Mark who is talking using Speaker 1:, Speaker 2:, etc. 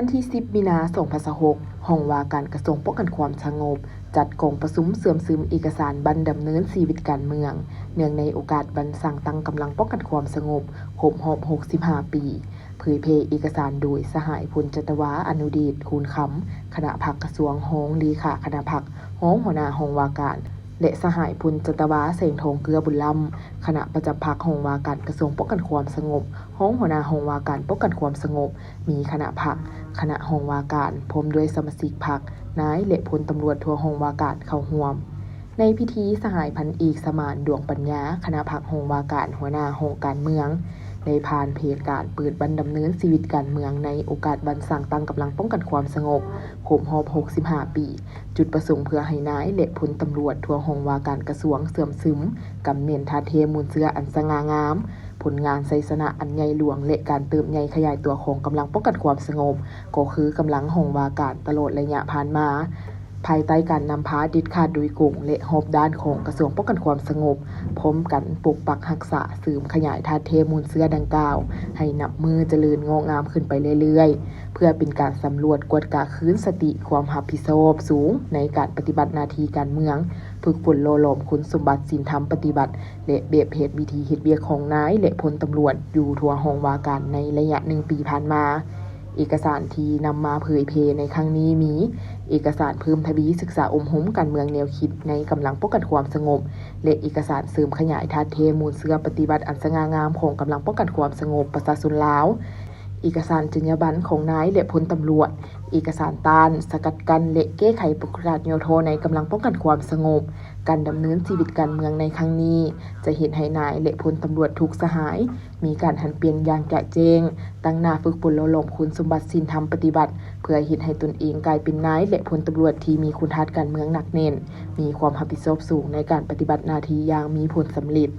Speaker 1: วันที่ 10 มีนาคม 2026 ห้องว่าการกระทรวงป้องกันความสงบจัดกองประชุมเสื่อมซึมเอกสารบันดำเนินชีวิตการเมืองเนื่องในโอกาสวันสั่งตั้งกำลังป้องกันความสงบครบรอบ 65 ปีเผยแพร่เอกสารโดยสหายพลจัตวาอนุเดชคูณคำคณะผักกระทรวงรองเลขาคณะผักรองหัวหน้าห้องว่าการและสหายพลจัตวาแสงทองเกลือบุญล้ำคณะประจำภาคห้องว่าการกระทรวงป้องกันความสงบรองหัวหน้าห้องว่าการป้องกันความสงบมีคณะผักคณะห้องว่าการพร้อมด้วยสมาชิกพรรคนายและพลตำรวจทั่วห้องว่าการเข้าร่วมในพิธีสหายพันเอกสมานดวงปัญญาคณะผักห้องว่าการหัวหน้าห้องการเมืองได้ผ่านเพจการเปิดบันดำเนินชีวิตการเมืองในโอกาสวันสั่งตั้งกำลังป้องกันความสงบครบรอบ 65 ปีจุดประสงค์เพื่อให้นายและพลตำรวจทั่วห้องว่าการกระทรวงเสื่อมซึมกำเนินทาเทมูลเสื้ออันสง่างามผลงานไซสนะอันใหญ่หลวงและการเติมใหญ่ขยายตัวของกำลังป้องกันความสงบก็คือกำลังห้องว่าการตลอดระยะผ่านมาภายใต้การนำพาดิดขาดโดยกงและหอบด้านของกระทรวงป้องกันความสงบพร้อมกันปกปักรักษาสืบขยายทาเทมูลเสื้อดังกล่าวให้นับมือเจริญงอกงามขึ้นไปเรื่อยๆเพื่อเป็นการสำรวจกวดกาคืนสติความรับผิดชอบสูงในการปฏิบัติหน้าที่การเมืองฝึกฝนโลหลอมคุณสมบัติศีลธรรมปฏิบัติและแบบเหตุวิธีเฮ็ดเวียกของนายและพลตำรวจอยู่ทั่วห้องว่าการในระยะ1 ปีผ่านมาเอกสารที่นำมาเผยแพร่ในครั้งนี้มีเอกสารเพิ่มทวีศึกษาหุมการเมืองแนวคิดในกำลังป้องกันความสงบและเอกสารเสริมขยายทัดเทมูลเสื้อปฏิบัติอันสง่างามของกำลังป้องกันความสงบประชาชนลาวเอกสารจรรยาบรรณของนายและพลตำรวจเอกสารต้านสกัดกั้นและแก้ไขปรากฏการณ์โยโทในกำลังป้องกันความสงบการดำเนินชีวิตการเมืองในครั้งนี้จะเห็นให้นายและพลตำรวจทุกสหายมีการหันเปลี่ยนอย่างแจ่มแจ้งตั้งหน้าฝึกฝนโลหลอมคุณสมบัติศีลธรรมปฏิบัติเพื่อเฮ็ดให้ตนเองกลายเป็นนายและพลตำรวจที่มีคุณทัศน์การเมืองหนักแน่นมีความรับผิดชอบสูงในการปฏิบัติหน้าที่อย่างมีผลสำเร็จ